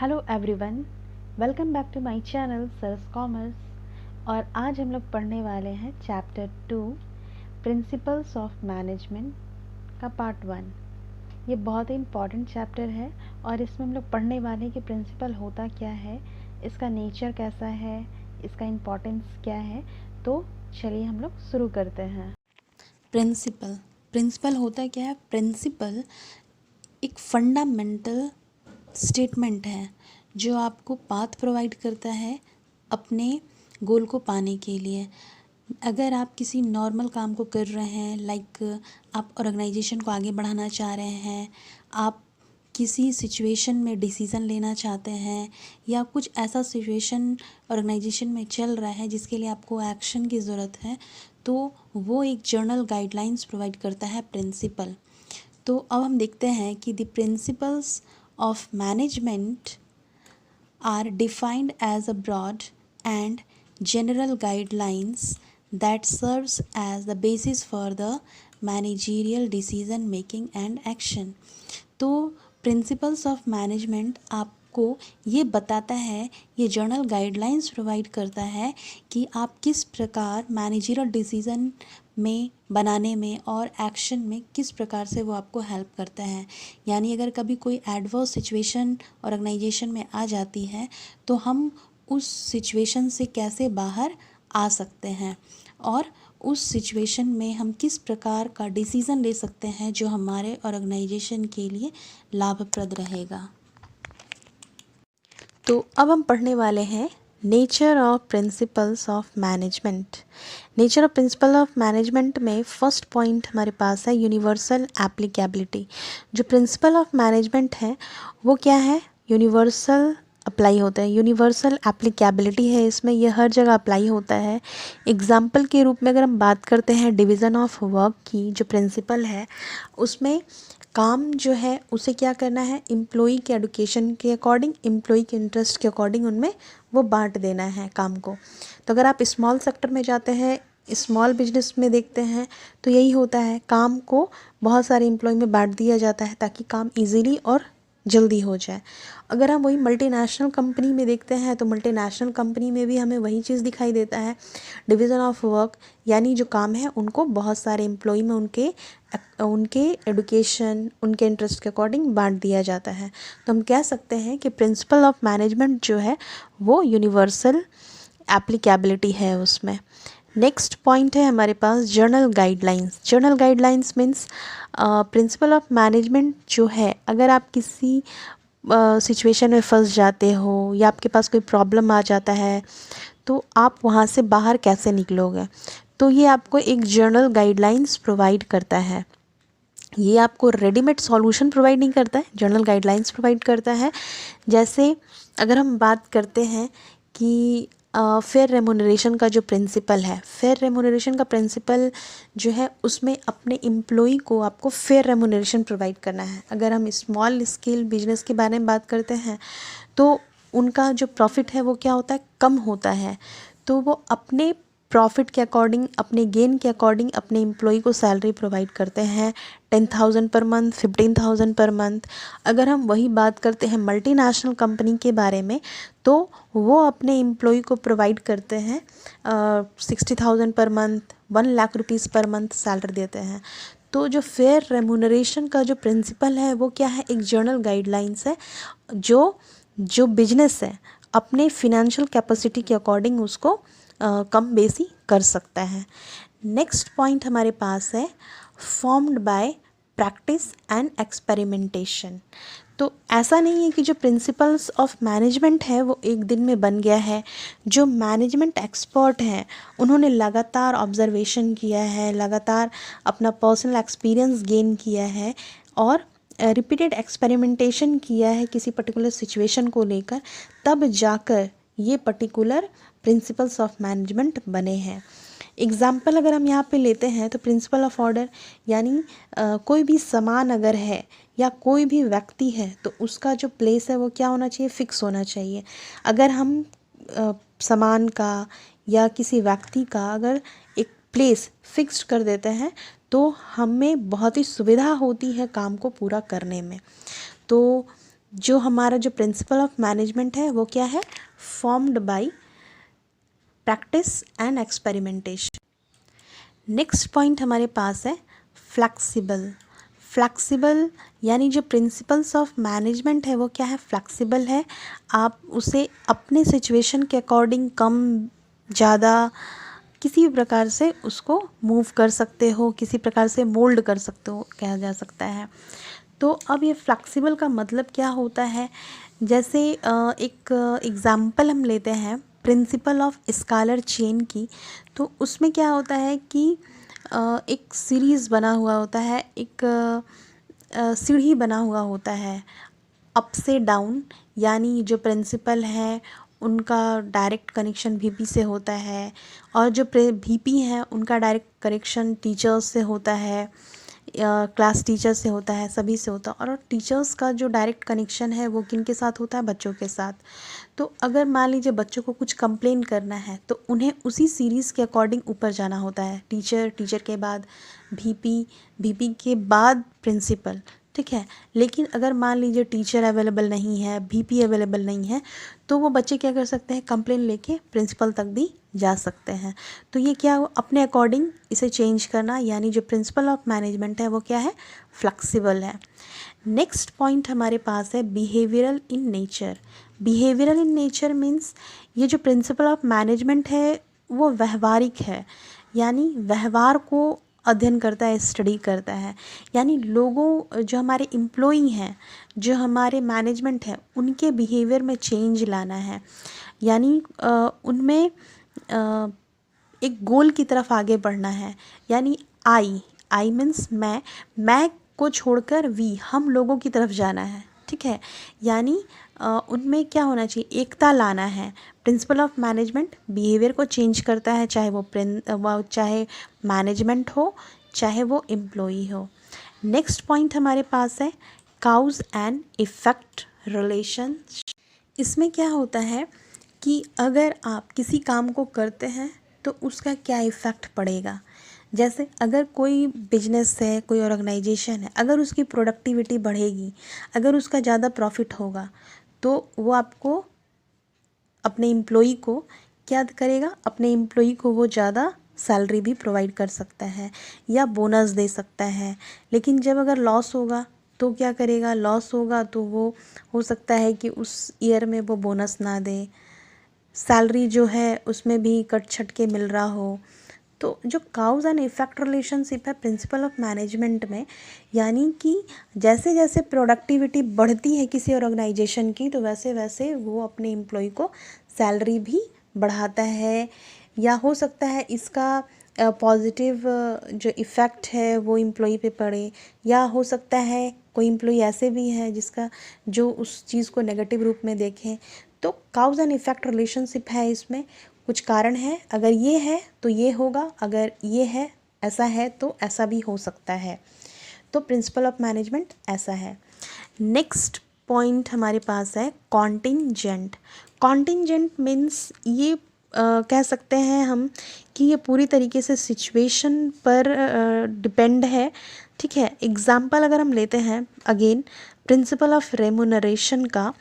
Hello everyone, welcome back to my channel Saras commerce. और आज हम लोग पढ़ने वाले हैं चैप्टर 2 प्रिंसिपल्स ऑफ मैनेजमेंट का पार्ट 1। ये बहुत ही इम्पॉर्टेंट चैप्टर है और इसमें हम लोग पढ़ने वाले हैं कि प्रिंसिपल होता क्या है, इसका नेचर कैसा है, इसका इम्पोर्टेंस क्या है। तो चलिए हम लोग शुरू करते हैं। प्रिंसिपल होता क्या है? प्रिंसिपल एक फंडामेंटल स्टेटमेंट है जो आपको पाथ प्रोवाइड करता है अपने गोल को पाने के लिए। अगर आप किसी नॉर्मल काम को कर रहे हैं, लाइक आप ऑर्गेनाइजेशन को आगे बढ़ाना चाह रहे हैं, आप किसी सिचुएशन में डिसीज़न लेना चाहते हैं, या कुछ ऐसा सिचुएशन ऑर्गेनाइजेशन में चल रहा है जिसके लिए आपको एक्शन की ज़रूरत है, तो वो एक जर्नल गाइडलाइंस प्रोवाइड करता है प्रिंसिपल। तो अब हम देखते हैं कि the principles of management are defined as a broad and general guidelines that serves as the basis for the managerial decision making and action। तो प्रिंसिपल्स ऑफ मैनेजमेंट आपको ये बताता है, ये जर्नल गाइडलाइंस प्रोवाइड करता है कि आप किस प्रकार मैनेजरियल डिसीज़न में बनाने में और एक्शन में किस प्रकार से वो आपको हेल्प करता है। यानी अगर कभी कोई एडवर्स सिचुएशन ऑर्गेनाइजेशन में आ जाती है तो हम उस सिचुएशन से कैसे बाहर आ सकते हैं और उस सिचुएशन में हम किस प्रकार का डिसीज़न ले सकते हैं जो हमारे ऑर्गेनाइजेशन के लिए लाभप्रद रहेगा। तो अब हम पढ़ने वाले हैं nature of principles of management. Nature of principle of management में फर्स्ट पॉइंट हमारे पास है यूनिवर्सल एप्लीकेबिलिटी। जो प्रिंसिपल ऑफ मैनेजमेंट है वो क्या है? यूनिवर्सल अप्लाई होता है, यूनिवर्सल एप्लीकेबिलिटी है इसमें, यह हर जगह अप्लाई होता है। एग्जाम्पल के रूप में अगर हम बात करते हैं डिवीज़न ऑफ वर्क की, जो प्रिंसिपल है उसमें काम जो है उसे क्या करना है, एम्प्लॉई के एडुकेशन के अकॉर्डिंग, एम्प्लॉई के इंटरेस्ट के अकॉर्डिंग उनमें वो बांट देना है काम को। तो अगर आप स्मॉल सेक्टर में जाते हैं, स्मॉल बिजनेस में देखते हैं तो यही होता है, काम को बहुत सारे एम्प्लॉय में बांट दिया जाता है ताकि काम इजीली और जल्दी हो जाए। अगर हम वही मल्टीनेशनल कंपनी में देखते हैं तो मल्टीनेशनल कंपनी में भी हमें वही चीज़ दिखाई देता है, डिवीज़न ऑफ वर्क, यानी जो काम है उनको बहुत सारे एम्प्लॉई में उनके एडुकेशन, उनके इंटरेस्ट के अकॉर्डिंग बांट दिया जाता है। तो हम कह सकते हैं कि प्रिंसिपल ऑफ मैनेजमेंट जो है वो यूनिवर्सल एप्लीकेबिलिटी है उसमें। नेक्स्ट पॉइंट है हमारे पास journal guidelines. Journal guidelines means principle of management जो है, अगर आप किसी सिचुएशन में फंस जाते हो या आपके पास कोई प्रॉब्लम आ जाता है तो आप वहाँ से बाहर कैसे निकलोगे, तो ये आपको एक जर्नल गाइडलाइंस प्रोवाइड करता है। ये आपको रेडीमेड सॉल्यूशन प्रोवाइड नहीं करता है, जर्नल गाइडलाइंस प्रोवाइड करता है। जैसे अगर हम बात करते हैं कि फेयर रेमुनरेशन का जो प्रिंसिपल है, फेयर रेमुनरेशन का प्रिंसिपल जो है उसमें अपने एम्प्लॉई को आपको फेयर रेमुनरेशन प्रोवाइड करना है। अगर हम स्मॉल स्केल बिजनेस के बारे में बात करते हैं तो उनका जो प्रॉफिट है वो क्या होता है, कम होता है। तो वो अपने प्रॉफिट के अकॉर्डिंग, अपने गेन के अकॉर्डिंग अपने एम्प्लॉई को सैलरी प्रोवाइड करते हैं, 10,000 पर मंथ, 15,000 पर मंथ। अगर हम वही बात करते हैं मल्टीनेशनल कंपनी के बारे में तो वो अपने एम्प्लॉई को प्रोवाइड करते हैं 60,000 per month, 1,00,000 rupees per month salary देते हैं। तो जो फेयर रेमुनरेशन का जो प्रिंसिपल है वो क्या है, एक जर्नल गाइडलाइंस है जो बिजनेस है अपने फिनेंशियल कैपेसिटी के अकॉर्डिंग उसको कम बेसी कर सकता है। नेक्स्ट पॉइंट हमारे पास है formed by practice and experimentation. तो ऐसा नहीं है कि जो प्रिंसिपल्स ऑफ मैनेजमेंट है वो एक दिन में बन गया है। जो मैनेजमेंट एक्सपर्ट हैं उन्होंने लगातार ऑब्जर्वेशन किया है, लगातार अपना पर्सनल एक्सपीरियंस गेन किया है और रिपीटेड एक्सपेरिमेंटेशन किया है किसी पर्टिकुलर सिचुएशन को लेकर, तब जाकर ये पर्टिकुलर प्रिंसिपल्स ऑफ मैनेजमेंट बने हैं। एग्जाम्पल अगर हम यहाँ पे लेते हैं तो प्रिंसिपल ऑफ ऑर्डर, यानी कोई भी सामान अगर है या कोई भी व्यक्ति है तो उसका जो प्लेस है वो क्या होना चाहिए, फिक्स होना चाहिए। अगर हम सामान का या किसी व्यक्ति का अगर एक प्लेस फिक्स्ड कर देते हैं तो हमें बहुत ही सुविधा होती है काम को पूरा करने में। तो जो हमारा जो प्रिंसिपल ऑफ मैनेजमेंट है वो क्या है, formed by practice and experimentation. Next point हमारे पास है फ्लेक्सिबल। फ्लेक्सिबल यानी जो प्रिंसिपल्स ऑफ मैनेजमेंट है वो क्या है, फ्लेक्सिबल है। आप उसे अपने सिचुएशन के अकॉर्डिंग कम ज़्यादा किसी भी प्रकार से उसको मूव कर सकते हो, किसी प्रकार से मोल्ड कर सकते हो, कहा जा सकता है। तो अब ये फ्लेक्सिबल का मतलब क्या होता है, जैसे एक एग्ज़ाम्पल हम लेते हैं प्रिंसिपल ऑफ स्कालर चेन की। तो उसमें क्या होता है कि एक सीरीज़ बना हुआ होता है, एक सीढ़ी बना हुआ होता है अप से डाउन, यानी जो प्रिंसिपल है उनका डायरेक्ट कनेक्शन वीपी से होता है, और जो वीपी हैं उनका डायरेक्ट कनेक्शन टीचर्स से होता है, क्लास टीचर से होता है, सभी से होता है। और टीचर्स का जो डायरेक्ट कनेक्शन है वो किन के साथ होता है, बच्चों के साथ। तो अगर मान लीजिए बच्चों को कुछ कंप्लेन करना है तो उन्हें उसी सीरीज़ के अकॉर्डिंग ऊपर जाना होता है, टीचर के बाद वीपी के बाद प्रिंसिपल, ठीक है। लेकिन अगर मान लीजिए टीचर अवेलेबल नहीं है, वीपी अवेलेबल नहीं है, तो वो बच्चे क्या कर सकते हैं, कंप्लेन लेके प्रिंसिपल तक भी जा सकते हैं। तो ये क्या हो, अपने अकॉर्डिंग इसे चेंज करना, यानी जो प्रिंसिपल ऑफ मैनेजमेंट है वो क्या है, फ्लेक्सिबल है। नेक्स्ट पॉइंट हमारे पास है behavioural in nature. Behavioural in nature means ये जो प्रिंसिपल ऑफ मैनेजमेंट है वो व्यवहारिक है, यानी व्यवहार को अध्ययन करता है, स्टडी करता है। यानी लोगों, जो हमारे एम्प्लॉई हैं, जो हमारे मैनेजमेंट है, उनके बिहेवियर में चेंज लाना है, यानी उनमें एक गोल की तरफ आगे बढ़ना है। यानी आई मीन्स मैं को छोड़कर वी, हम लोगों की तरफ जाना है, ठीक है। यानी उनमें क्या होना चाहिए, एकता लाना है। प्रिंसिपल ऑफ मैनेजमेंट बिहेवियर को चेंज करता है, चाहे वो चाहे मैनेजमेंट हो, चाहे वो एम्प्लॉई हो। नेक्स्ट पॉइंट हमारे पास है काउज एंड इफेक्ट रिलेशन। इसमें क्या होता है कि अगर आप किसी काम को करते हैं तो उसका क्या इफ़ेक्ट पड़ेगा। जैसे अगर कोई बिजनेस है, कोई ऑर्गेनाइजेशन है, अगर उसकी प्रोडक्टिविटी बढ़ेगी, अगर उसका ज़्यादा प्रॉफिट होगा, तो वो आपको अपने एम्प्लॉई को क्या करेगा, अपने एम्प्लॉई को वो ज़्यादा सैलरी भी प्रोवाइड कर सकता है या बोनस दे सकता है। लेकिन जब अगर लॉस होगा तो क्या करेगा, लॉस होगा तो वो हो सकता है कि उस ईयर में वो बोनस ना दे, सैलरी जो है उसमें भी कट छट के मिल रहा हो। तो जो काउज एंड इफेक्ट रिलेशनशिप है प्रिंसिपल ऑफ मैनेजमेंट में, यानी कि जैसे जैसे प्रोडक्टिविटी बढ़ती है किसी ऑर्गेनाइजेशन की, तो वैसे वैसे वो अपने एम्प्लॉय को सैलरी भी बढ़ाता है, या हो सकता है इसका पॉजिटिव जो इफ़ेक्ट है वो एम्प्लॉय पे पड़े, या हो सकता है कोई एम्प्लॉय ऐसे भी है जिसका जो उस चीज़ को नेगेटिव रूप में देखें। तो काउज एंड इफेक्ट रिलेशनशिप है, इसमें कुछ कारण है, अगर ये है तो ये होगा, अगर ये है ऐसा है तो ऐसा भी हो सकता है। तो प्रिंसिपल ऑफ मैनेजमेंट ऐसा है। नेक्स्ट पॉइंट हमारे पास है कॉन्टिंजेंट। कॉन्टिंजेंट मीन्स ये कह सकते हैं हम कि ये पूरी तरीके से सिचुएशन पर डिपेंड है, ठीक है। एग्जाम्पल अगर हम लेते हैं अगेन प्रिंसिपल ऑफ रेमुनरेशन का,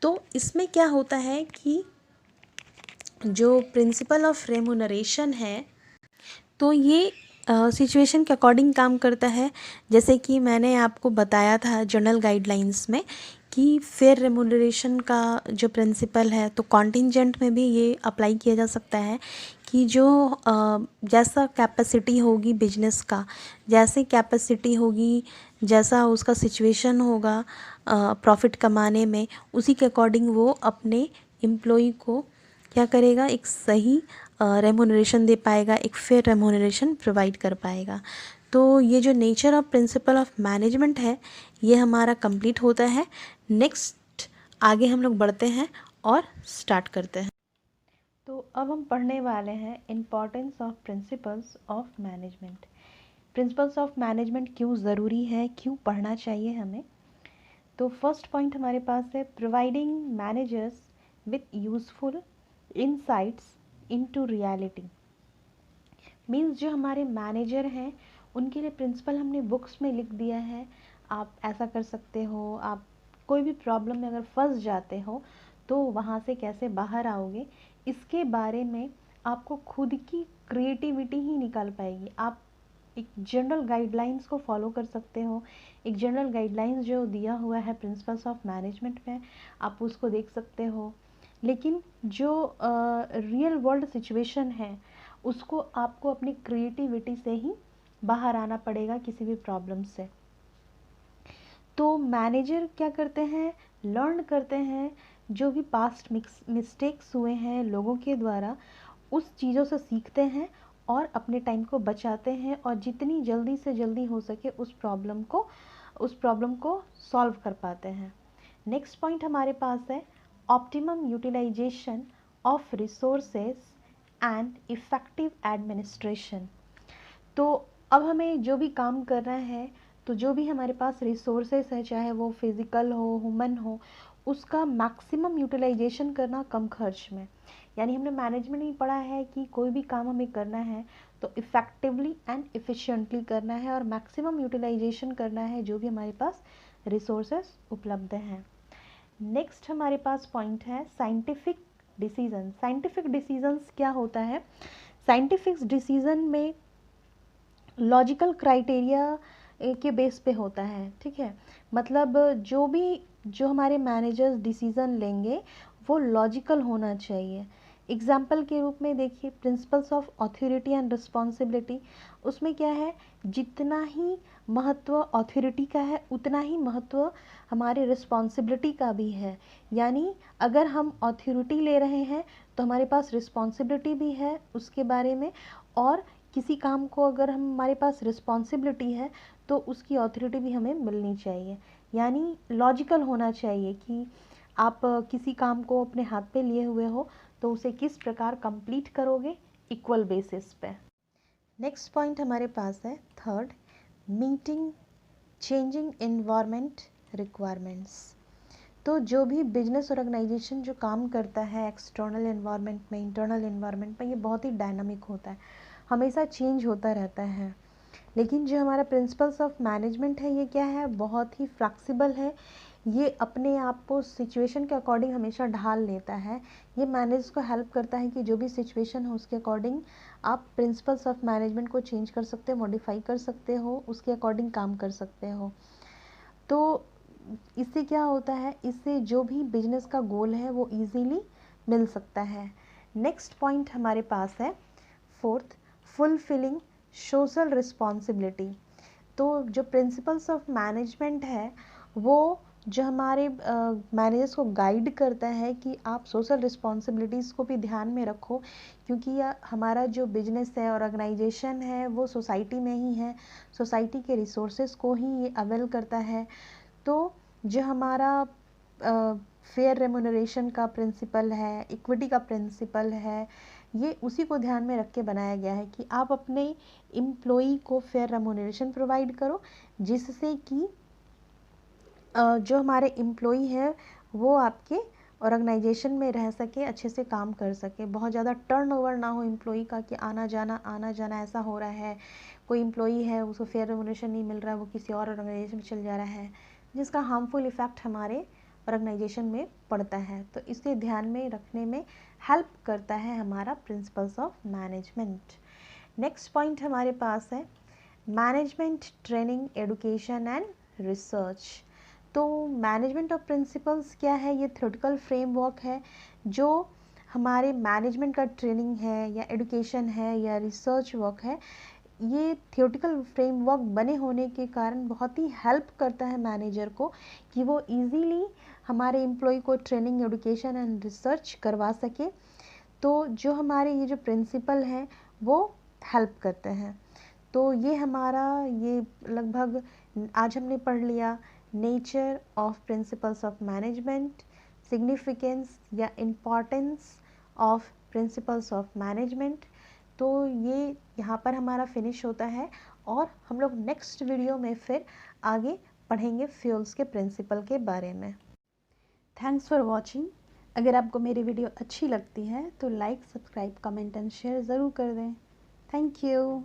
तो इसमें क्या होता है कि जो प्रिंसिपल ऑफ रेमुनरेशन है तो ये सिचुएशन के अकॉर्डिंग काम करता है। जैसे कि मैंने आपको बताया था जनरल गाइडलाइंस में कि फेयर रेमुनरेशन का जो प्रिंसिपल है, तो कॉन्टिंजेंट में भी ये अप्लाई किया जा सकता है कि जो जैसा कैपेसिटी होगी बिजनेस का, जैसे कैपेसिटी होगी, जैसा उसका सिचुएशन होगा प्रॉफिट कमाने में, उसी के अकॉर्डिंग वो अपने एम्प्लॉय को क्या करेगा, एक सही रेमुनरेशन दे पाएगा, एक फेयर रेमुनरेशन प्रोवाइड कर पाएगा। तो ये जो nature of principle of management है ये हमारा कंप्लीट होता है। नेक्स्ट आगे हम लोग बढ़ते हैं और स्टार्ट करते हैं। तो अब हम पढ़ने वाले हैं importance of principles of management. Principles of management क्यों ज़रूरी है, क्यों पढ़ना चाहिए हमें। तो फर्स्ट पॉइंट हमारे पास है providing managers with useful insights into reality. Means जो हमारे मैनेजर हैं उनके लिए प्रिंसिपल हमने बुक्स में लिख दिया है, आप ऐसा कर सकते हो, आप कोई भी प्रॉब्लम में अगर फंस जाते हो तो वहाँ से कैसे बाहर आओगे, इसके बारे में आपको खुद की क्रिएटिविटी ही निकाल पाएगी। आप एक जनरल गाइडलाइंस को फॉलो कर सकते हो। एक जनरल गाइडलाइंस जो दिया हुआ है प्रिंसिपल्स ऑफ मैनेजमेंट में, आप उसको देख सकते हो, लेकिन जो रियल वर्ल्ड सिचुएशन है उसको आपको अपनी क्रिएटिविटी से ही बाहर आना पड़ेगा किसी भी प्रॉब्लम से। तो मैनेजर क्या करते हैं, लर्न करते हैं जो भी पास्ट मिस्टेक्स हुए हैं लोगों के द्वारा, उस चीज़ों से सीखते हैं और अपने टाइम को बचाते हैं और जितनी जल्दी से जल्दी हो सके उस प्रॉब्लम को सॉल्व कर पाते हैं। नेक्स्ट पॉइंट हमारे पास है optimum utilisation of resources and effective administration. तो अब हमें जो भी काम करना है, तो जो भी हमारे पास रिसोर्सेस है, चाहे वो फिज़िकल हो, ह्यूमन हो, उसका मैक्सिमम यूटिलाइजेशन करना कम खर्च में। यानी हमने मैनेजमेंट में पढ़ा है कि कोई भी काम हमें करना है तो इफ़ेक्टिवली एंड एफिशिएंटली करना है और मैक्सिमम यूटिलाइजेशन करना है जो भी हमारे पास रिसोर्सेस उपलब्ध हैं। नेक्स्ट हमारे पास पॉइंट है साइंटिफिक डिसीजन। साइंटिफिक डिसीजंस क्या होता है, साइंटिफिक डिसीजन में लॉजिकल क्राइटेरिया के बेस पे होता है, ठीक है। मतलब जो हमारे मैनेजर्स डिसीज़न लेंगे वो लॉजिकल होना चाहिए। एग्जाम्पल के रूप में देखिए principles of authority and responsibility, उसमें क्या है, जितना ही महत्व अथॉरिटी का है उतना ही महत्व हमारे रिस्पॉन्सिबिलिटी का भी है। यानी अगर हम अथॉरिटी ले रहे हैं तो हमारे पास रिस्पॉन्सिबिलिटी भी है उसके बारे में, और किसी काम को अगर हमारे पास रिस्पॉन्सिबिलिटी है तो उसकी अथॉरिटी भी हमें मिलनी चाहिए। यानी लॉजिकल होना चाहिए कि आप किसी काम को अपने हाथ पे लिए हुए हो तो उसे किस प्रकार कंप्लीट करोगे इक्वल बेसिस पे। नेक्स्ट पॉइंट हमारे पास है third, meeting changing environment requirements. तो जो भी बिजनेस ऑर्गेनाइजेशन जो काम करता है एक्सटर्नल एनवायरनमेंट में, इंटरनल एनवायरनमेंट में, ये बहुत ही डायनामिक होता है, हमेशा चेंज होता रहता है। लेकिन जो हमारा प्रिंसिपल्स ऑफ मैनेजमेंट है ये क्या है, बहुत ही फ्लेक्सिबल है। ये अपने आप को सिचुएशन के अकॉर्डिंग हमेशा ढाल लेता है। ये मैनेज को हेल्प करता है कि जो भी सिचुएशन हो उसके अकॉर्डिंग आप प्रिंसिपल्स ऑफ मैनेजमेंट को चेंज कर सकते हो, मॉडिफाई कर सकते हो, उसके अकॉर्डिंग काम कर सकते हो। तो इससे क्या होता है, इससे जो भी बिजनेस का गोल है वो इजीली मिल सकता है। नेक्स्ट पॉइंट हमारे पास है फोर्थ, फुलफिलिंग सोशल रिस्पॉन्सिबिलिटी। तो जो प्रिंसिपल्स ऑफ मैनेजमेंट है वो जो हमारे मैनेजर्स को गाइड करता है कि आप सोशल रिस्पॉन्सिबिलिटीज़ को भी ध्यान में रखो, क्योंकि हमारा जो बिजनेस है और ऑर्गेनाइजेशन है वो सोसाइटी में ही है, सोसाइटी के रिसोर्सेज को ही ये अवेल करता है। तो जो हमारा फेयर रेमुनरेशन का प्रिंसिपल है, इक्विटी का प्रिंसिपल है, ये उसी को ध्यान में रख के बनाया गया है कि आप अपने एम्प्लॉई को फेयर रेमुनरेशन प्रोवाइड करो, जिससे कि जो हमारे एम्प्लॉई है वो आपके ऑर्गेनाइजेशन में रह सके, अच्छे से काम कर सके, बहुत ज़्यादा टर्नओवर ना हो एम्प्लॉई का कि आना जाना ऐसा हो रहा है, कोई एम्प्लॉई है उसको फेयर रेमुनरेशन नहीं मिल रहा है, वो किसी और ऑर्गेनाइजेशन में चल जा रहा है, जिसका हार्मफुल इफ़ेक्ट हमारे ऑर्गेनाइजेशन में पड़ता है। तो इसे ध्यान में रखने में हेल्प करता है हमारा principles of management. Next point हमारे पास है management training education and research. तो मैनेजमेंट ऑफ प्रिंसिपल्स क्या है, ये थ्योरेटिकल फ्रेमवर्क है जो हमारे मैनेजमेंट का ट्रेनिंग है या एडुकेशन है या रिसर्च वर्क है। ये थियोरेटिकल फ्रेमवर्क बने होने के कारण बहुत ही हेल्प करता है मैनेजर को कि वो इजीली हमारे एम्प्लॉय को ट्रेनिंग एडुकेशन एंड रिसर्च करवा सके। तो जो हमारे ये जो प्रिंसिपल हैं वो हेल्प करते हैं। तो ये हमारा ये लगभग आज हमने पढ़ लिया nature of principles of management, significance या importance of principles of management. तो ये यहाँ पर हमारा फिनिश होता है और हम लोग नेक्स्ट वीडियो में फिर आगे पढ़ेंगे फ्यूल्स के प्रिंसिपल के बारे में। Thanks for watching. अगर आपको मेरी वीडियो अच्छी लगती है तो like, subscribe, comment and share ज़रूर कर दें। Thank you.